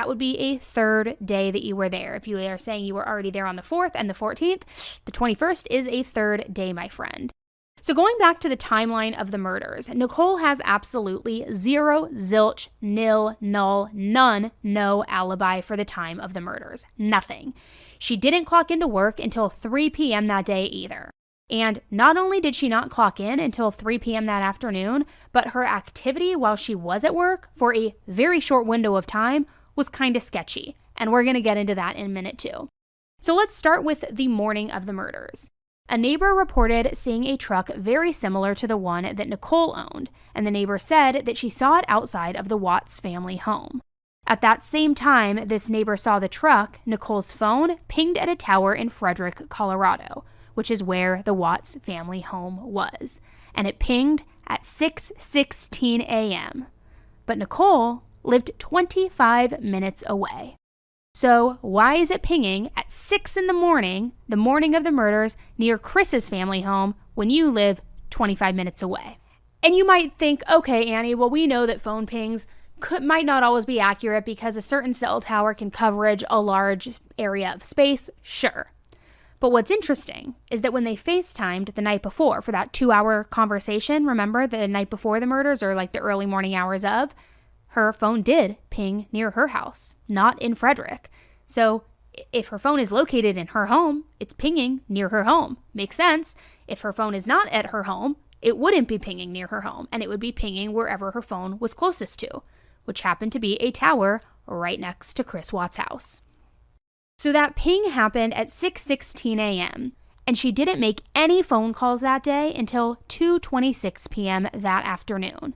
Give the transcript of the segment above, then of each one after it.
that would be a third day that you were there. If you are saying you were already there on the 4th and the 14th, the 21st is a third day, my friend. So going back to the timeline of the murders, Nichol has absolutely zero, zilch, nil, null, none, no alibi for the time of the murders. Nothing. She didn't clock into work until 3 p.m. that day either. And not only did she not clock in until 3 p.m. that afternoon, but her activity while she was at work for a very short window of time was kind of sketchy. And we're going to get into that in a minute too. So let's start with the morning of the murders. A neighbor reported seeing a truck very similar to the one that Nichol owned, and the neighbor said that she saw it outside of the Watts family home. At that same time this neighbor saw the truck, Nichol's phone pinged at a tower in Frederick, Colorado, which is where the Watts family home was, and it pinged at 6:16 a.m. But Nichol lived 25 minutes away. So why is it pinging at 6 in the morning of the murders, near Chris's family home when you live 25 minutes away? And you might think, okay, Annie, well, we know that phone pings might not always be accurate because a certain cell tower can coverage a large area of space. Sure. But what's interesting is that when they FaceTimed the night before for that 2-hour conversation, remember the night before the murders or like the early morning hours of, her phone did ping near her house, not in Frederick. So if her phone is located in her home, it's pinging near her home. Makes sense. If her phone is not at her home, it wouldn't be pinging near her home, and it would be pinging wherever her phone was closest to, which happened to be a tower right next to Chris Watts' house. So that ping happened at 6:16 a.m., and she didn't make any phone calls that day until 2:26 p.m. that afternoon.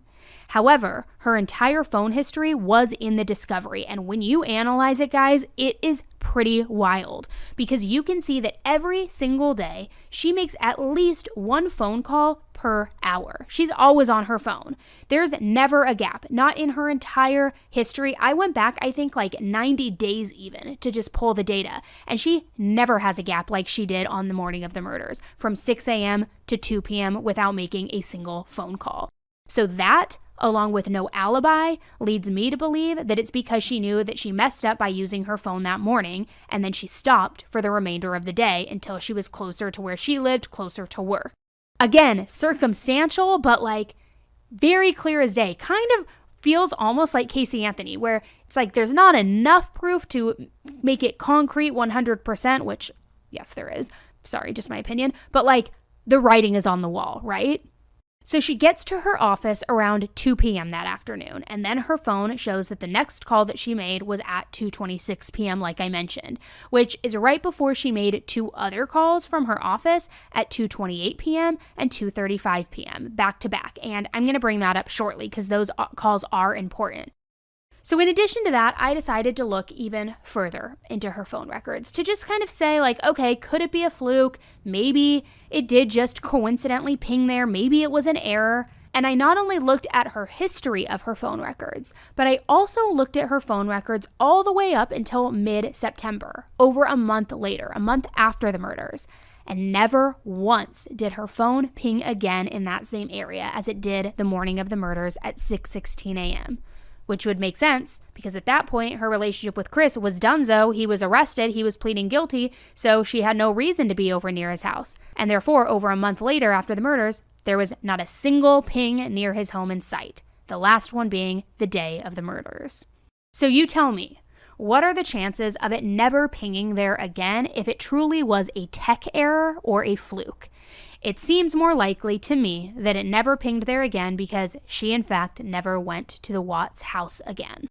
However, her entire phone history was in the discovery, and when you analyze it, guys, it is pretty wild because you can see that every single day she makes at least one phone call per hour. She's always on her phone. There's never a gap, not in her entire history. I went back, I think like 90 days even to just pull the data, and she never has a gap like she did on the morning of the murders from 6 a.m. to 2 p.m. without making a single phone call. So that, along with no alibi, leads me to believe that it's because she knew that she messed up by using her phone that morning, and then she stopped for the remainder of the day until she was closer to where she lived, closer to work. Again, circumstantial, but like very clear as day. Kind of feels almost like Casey Anthony, where it's like there's not enough proof to make it concrete 100%, which, yes, there is. Sorry, just my opinion. But like the writing is on the wall, right? So she gets to her office around 2 p.m. that afternoon, and then her phone shows that the next call that she made was at 2:26 p.m. like I mentioned, which is right before she made 2 other calls from her office at 2:28 p.m. and 2:35 p.m. back to back, and I'm going to bring that up shortly because those calls are important. So in addition to that, I decided to look even further into her phone records to just kind of say like, okay, could it be a fluke? Maybe it did just coincidentally ping there. Maybe it was an error. And I not only looked at her history of her phone records, but I also looked at her phone records all the way up until mid-September, over a month later, a month after the murders. And never once did her phone ping again in that same area as it did the morning of the murders at 6:16 a.m. Which would make sense because at that point, her relationship with Chris was donezo. He was arrested. He was pleading guilty. So she had no reason to be over near his house. And therefore, over a month later after the murders, there was not a single ping near his home in sight. The last one being the day of the murders. So you tell me, what are the chances of it never pinging there again if it truly was a tech error or a fluke? It seems more likely to me that it never pinged there again because she, in fact, never went to the Watts house again.